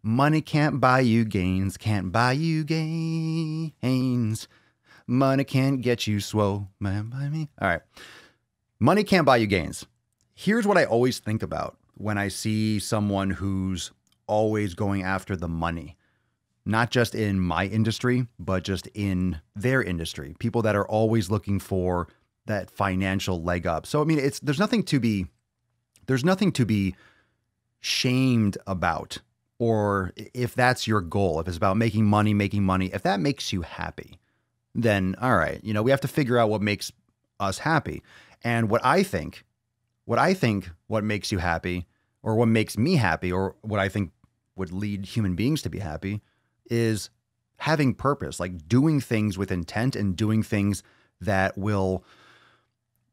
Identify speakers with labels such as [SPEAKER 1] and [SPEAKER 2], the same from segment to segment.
[SPEAKER 1] Money can't buy you gains, can't buy you gains. Money can't get you swole, man, buy me. All right. Money can't buy you gains. Here's what I always think about when I see someone who's always going after the money, not just in my industry, but just in their industry. People that are always looking for that financial leg up. So, I mean, there's nothing to be shamed about, or if that's your goal, if it's about making money, if that makes you happy, then all right, we have to figure out what makes us happy. And what makes you happy, or what makes me happy, or what I think would lead human beings to be happy, is having purpose, like doing things with intent and doing things that will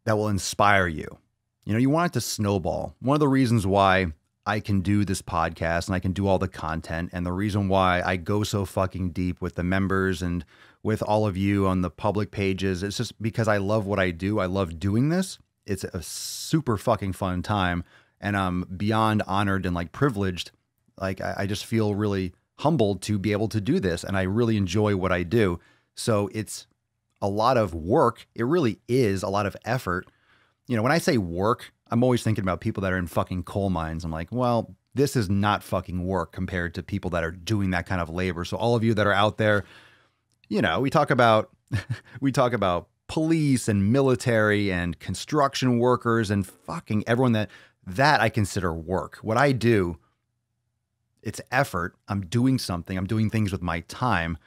[SPEAKER 1] inspire you. You want it to snowball. One of the reasons why I can do this podcast and I can do all the content, and the reason why I go so fucking deep with the members and with all of you on the public pages, it's just because I love what I do. I love doing this. It's a super fucking fun time, and I'm beyond honored and like privileged. Like I just feel really humbled to be able to do this, and I really enjoy what I do. So it's a lot of work. It really is a lot of effort. When I say work, I'm always thinking about people that are in fucking coal mines. I'm like, well, this is not fucking work compared to people that are doing that kind of labor. So all of you that are out there, we talk about police and military and construction workers and fucking everyone that I consider work. What I do, it's effort. I'm doing something. I'm doing things with my time,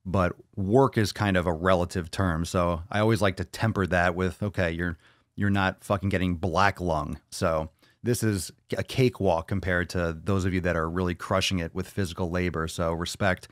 [SPEAKER 1] but work is kind of a relative term. So I always like to temper that with, okay, you're not fucking getting black lung. So this is a cakewalk compared to those of you that are really crushing it with physical labor. So respect.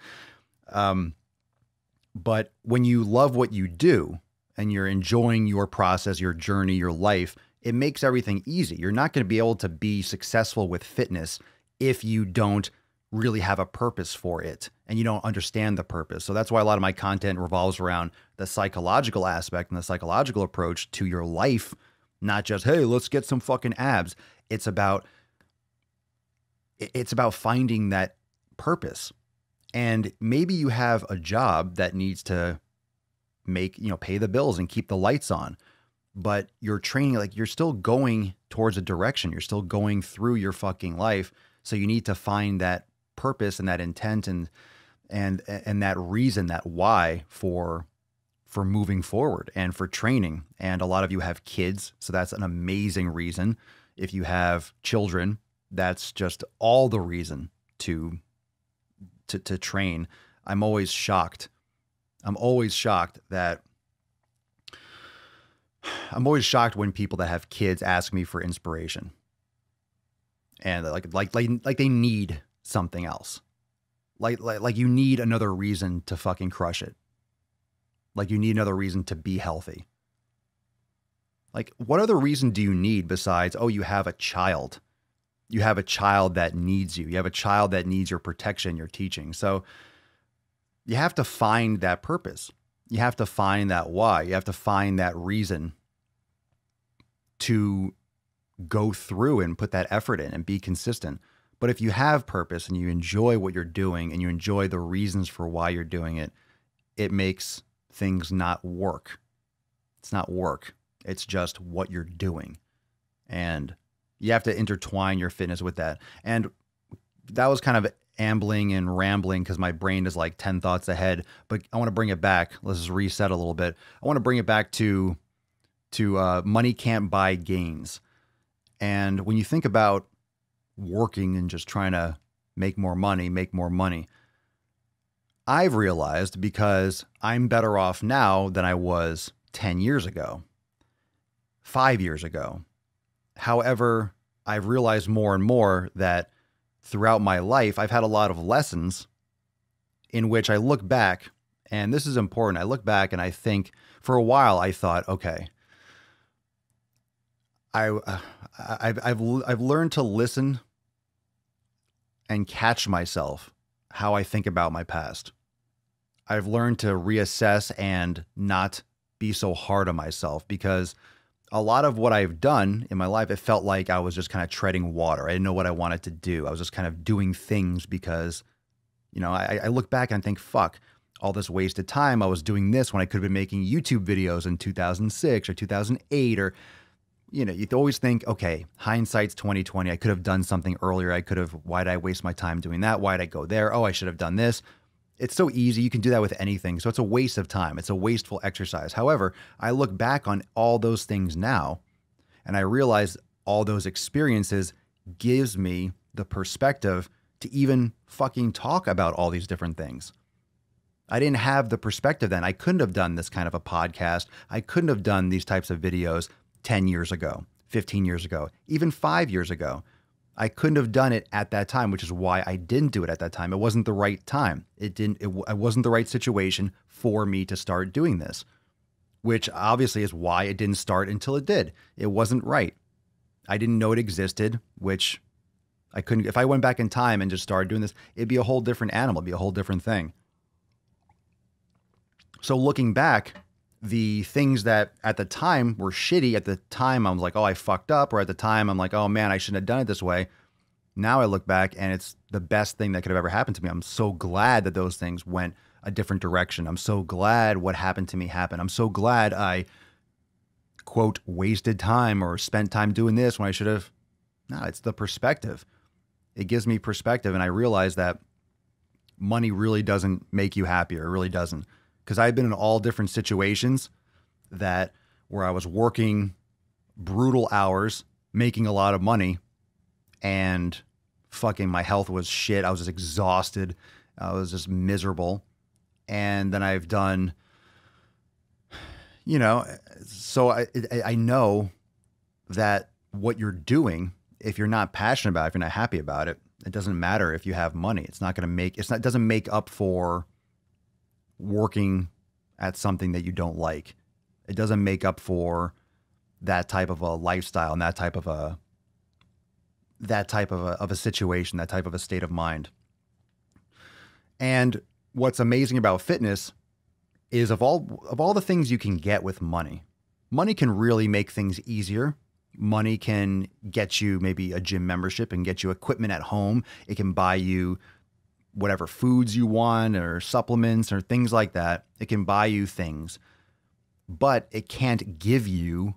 [SPEAKER 1] But when you love what you do and you're enjoying your process, your journey, your life, it makes everything easy. You're not going to be able to be successful with fitness if you don't really have a purpose for it and you don't understand the purpose. So that's why a lot of my content revolves around the psychological aspect and the psychological approach to your life, not just, hey, let's get some fucking abs. It's about finding that purpose. And maybe you have a job that needs to pay the bills and keep the lights on, but you're training, like you're still going towards a direction. You're still going through your fucking life. So you need to find that purpose and that intent and that reason, that why for moving forward and for training. And a lot of you have kids, so that's an amazing reason. If you have children, that's just all the reason to train. I'm always shocked when people that have kids ask me for inspiration. And like they need something else. Like you need another reason to fucking crush it. Like you need another reason to be healthy. Like what other reason do you need besides, oh, you have a child. You have a child that needs you. You have a child that needs your protection, your teaching. So you have to find that purpose. You have to find that why. You have to find that reason to go through and put that effort in and be consistent. But if you have purpose and you enjoy what you're doing and you enjoy the reasons for why you're doing it, it makes things not work. It's not work. It's just what you're doing. And you have to intertwine your fitness with that. And that was kind of ambling and rambling because my brain is like 10 thoughts ahead, but I want to bring it back. Let's just reset a little bit. I want to bring it back to money can't buy gains. And when you think about working and just trying to make more money, I've realized, because I'm better off now than I was 10 years ago, 5 years ago. However, I've realized more and more that throughout my life, I've had a lot of lessons in which I look back, and this is important. I look back and I think, for a while I thought, okay, I've learned to listen and catch myself how I think about my past. I've learned to reassess and not be so hard on myself, because a lot of what I've done in my life, it felt like I was just kind of treading water. I didn't know what I wanted to do. I was just kind of doing things because, I look back and think, fuck, all this wasted time. I was doing this when I could have been making YouTube videos in 2006 or 2008 or, you always think, okay, hindsight's 2020. I could have done something earlier. Why did I waste my time doing that? Why did I go there? Oh, I should have done this. It's so easy. You can do that with anything. So it's a waste of time. It's a wasteful exercise. However, I look back on all those things now and I realize all those experiences gives me the perspective to even fucking talk about all these different things. I didn't have the perspective then. I couldn't have done this kind of a podcast. I couldn't have done these types of videos 10 years ago, 15 years ago, even 5 years ago. I couldn't have done it at that time, which is why I didn't do it at that time. It wasn't the right time. It wasn't the right situation for me to start doing this, which obviously is why it didn't start until it did. It wasn't right. I didn't know it existed, which I couldn't. If I went back in time and just started doing this, it'd be a whole different animal, it'd be a whole different thing. So looking back, the things that at the time were shitty, at the time I was like, oh, I fucked up. Or at the time I'm like, oh man, I shouldn't have done it this way. Now I look back and it's the best thing that could have ever happened to me. I'm so glad that those things went a different direction. I'm so glad what happened to me happened. I'm so glad I, quote, wasted time or spent time doing this when I should have. No, it's the perspective. It gives me perspective. And I realize that money really doesn't make you happier. It really doesn't. Because I've been in all different situations where I was working brutal hours, making a lot of money, and fucking my health was shit. I was just exhausted. I was just miserable. And then I've done, so I know that what you're doing, if you're not passionate about it, if you're not happy about it, it doesn't matter if you have money. It doesn't make up for working at something that you don't like. It doesn't make up for that type of a lifestyle and that type of a situation, that type of a state of mind. And what's amazing about fitness is of all the things you can get with money, money can really make things easier. Money can get you maybe a gym membership and get you equipment at home. It can buy you whatever foods you want or supplements or things like that. It can buy you things, but it can't give you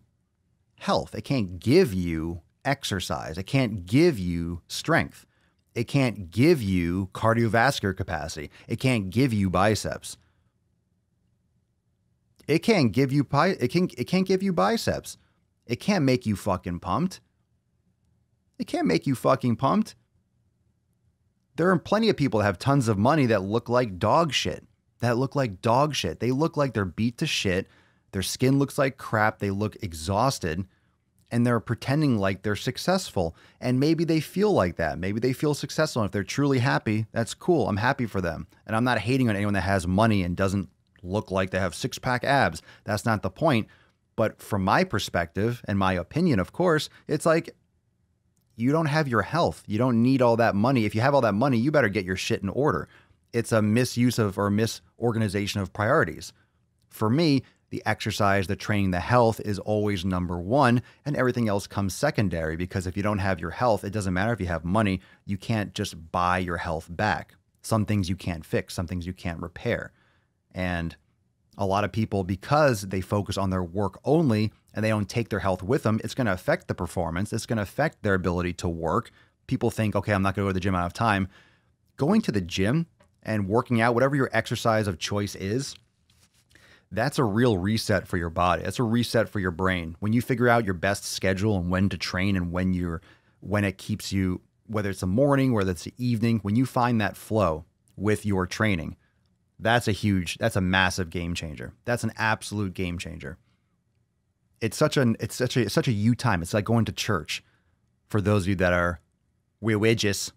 [SPEAKER 1] health. It can't give you exercise. It can't give you strength. It can't give you cardiovascular capacity. It can't give you biceps. It can't give you biceps. It can't make you fucking pumped. It can't make you fucking pumped. There are plenty of people that have tons of money that look like dog shit. They look like they're beat to shit. Their skin looks like crap. They look exhausted and they're pretending like they're successful. And maybe they feel like that. Maybe they feel successful. And if they're truly happy, that's cool. I'm happy for them. And I'm not hating on anyone that has money and doesn't look like they have six-pack abs. That's not the point. But from my perspective and my opinion, of course, it's like, you don't have your health. You don't need all that money. If you have all that money, you better get your shit in order. It's a misuse of or misorganization of priorities. For me, the exercise, the training, the health is always number one, and everything else comes secondary, because if you don't have your health, it doesn't matter if you have money. You can't just buy your health back. Some things you can't fix, some things you can't repair. And a lot of people, because they focus on their work only and they don't take their health with them, it's going to affect the performance. It's going to affect their ability to work. People think, okay, I'm not going to go to the gym, I don't have time. Going to the gym and working out, whatever your exercise of choice is, that's a real reset for your body. That's a reset for your brain. When you figure out your best schedule and when to train and when it keeps you, whether it's the morning, whether it's the evening, when you find that flow with your training, that's a massive game changer. That's an absolute game changer. It's such a you time. It's like going to church. For those of you that are religious,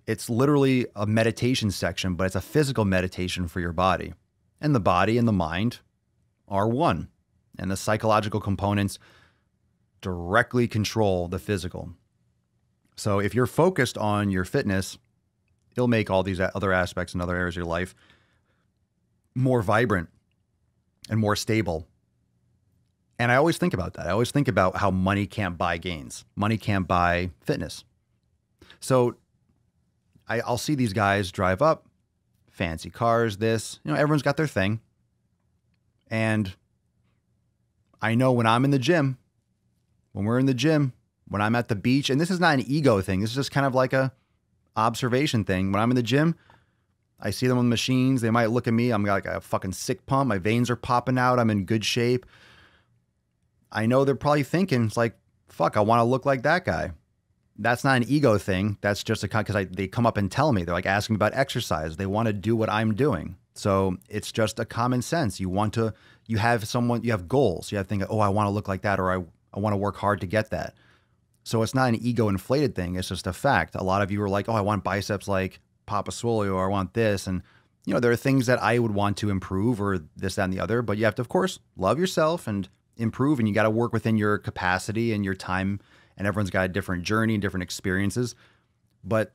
[SPEAKER 1] it's literally a meditation section, but it's a physical meditation for your body. And the body and the mind are one. And the psychological components directly control the physical. So if you're focused on your fitness, it'll make all these other aspects and other areas of your life more vibrant and more stable. And I always think about that. I always think about how money can't buy gains. Money can't buy fitness. So I'll see these guys drive up, fancy cars, this, everyone's got their thing. And I know when I'm in the gym, when we're in the gym, when I'm at the beach, and this is not an ego thing. This is just kind of like a observation thing. When I'm in the gym, I see them on the machines. They might look at me. I'm like a fucking sick pump. My veins are popping out. I'm in good shape. I know they're probably thinking, it's like, fuck, I want to look like that guy. That's not an ego thing. That's just because they come up and tell me. They're like asking me about exercise. They want to do what I'm doing. So it's just a common sense. You have goals. You have to think, oh, I want to look like that, or I want to work hard to get that. So it's not an ego inflated thing. It's just a fact. A lot of you are like, oh, I want biceps like Papa Swole, or I want this. And, there are things that I would want to improve, or this, that, and the other. But you have to, of course, love yourself and improve. And you got to work within your capacity and your time. And everyone's got a different journey and different experiences. But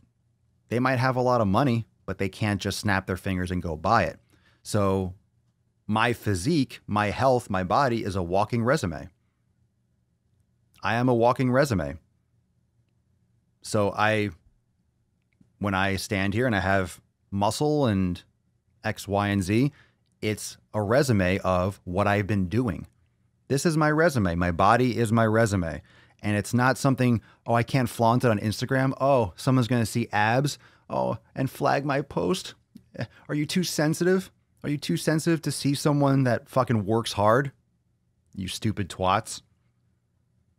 [SPEAKER 1] they might have a lot of money, but they can't just snap their fingers and go buy it. So my physique, my health, my body is a walking resume. I am a walking resume. So when I stand here and I have muscle and X, Y, and Z, it's a resume of what I've been doing. This is my resume. My body is my resume. And it's not something, oh, I can't flaunt it on Instagram. Oh, someone's going to see abs. Oh, and flag my post. Are you too sensitive? Are you too sensitive to see someone that fucking works hard? You stupid twats.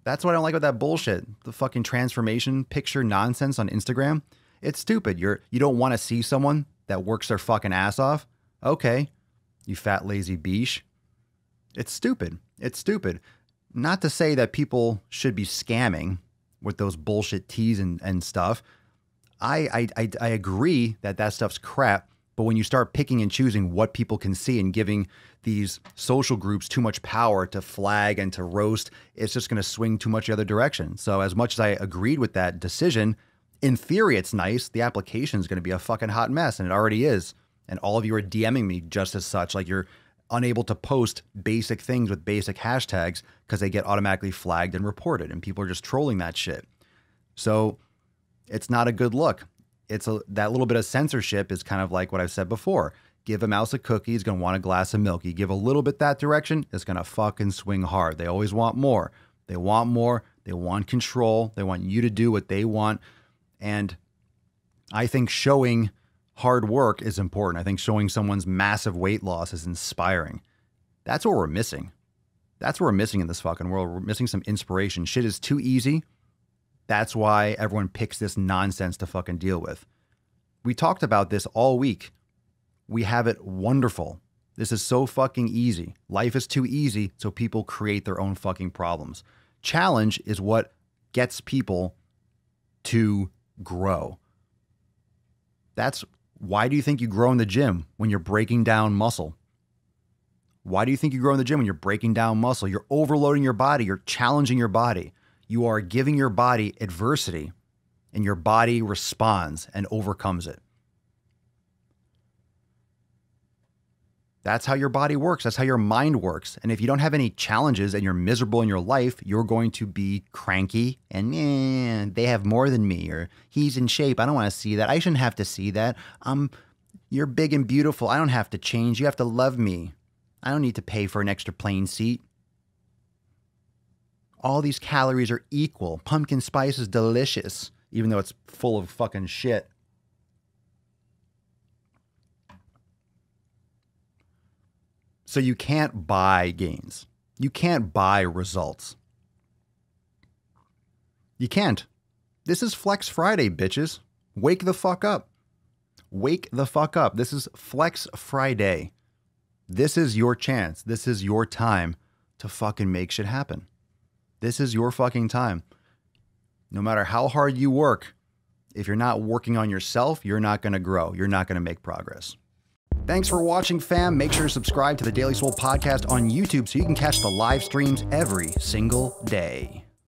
[SPEAKER 1] That's what I don't like about that bullshit. The fucking transformation picture nonsense on Instagram. It's stupid. You don't want to see someone that works their fucking ass off? Okay, you fat lazy beesh. It's stupid. It's stupid. Not to say that people should be scamming with those bullshit teas and stuff. I agree that stuff's crap. But when you start picking and choosing what people can see and giving these social groups too much power to flag and to roast, it's just going to swing too much the other direction. So as much as I agreed with that decision, in theory, it's nice. The application is going to be a fucking hot mess, and it already is. And all of you are DMing me just as such, like you're unable to post basic things with basic hashtags because they get automatically flagged and reported, and people are just trolling that shit. So it's not a good look. That little bit of censorship is kind of like what I've said before. Give a mouse a cookie, he's going to want a glass of milk. You give a little bit that direction, it's going to fucking swing hard. They always want more. They want more. They want control. They want you to do what they want. And I think showing hard work is important. I think showing someone's massive weight loss is inspiring. That's what we're missing. That's what we're missing in this fucking world. We're missing some inspiration. Shit is too easy. That's why everyone picks this nonsense to fucking deal with. We talked about this all week. We have it wonderful. This is so fucking easy. Life is too easy, so people create their own fucking problems. Challenge is what gets people to grow. Why do you think you grow in the gym when you're breaking down muscle? Why do you think you grow in the gym when you're breaking down muscle? You're overloading your body. You're challenging your body. You are giving your body adversity, and your body responds and overcomes it. That's how your body works. That's how your mind works. And if you don't have any challenges and you're miserable in your life, you're going to be cranky and they have more than me, or he's in shape. I don't want to see that. I shouldn't have to see that. You're big and beautiful. I don't have to change. You have to love me. I don't need to pay for an extra plane seat. All these calories are equal. Pumpkin spice is delicious, even though it's full of fucking shit. So you can't buy gains. You can't buy results. You can't. This is Flex Friday, bitches. Wake the fuck up. Wake the fuck up. This is Flex Friday. This is your chance. This is your time to fucking make shit happen. This is your fucking time. No matter how hard you work, if you're not working on yourself, you're not going to grow. You're not going to make progress. Thanks for watching, fam. Make sure to subscribe to the Daily Swole podcast on YouTube so you can catch the live streams every single day.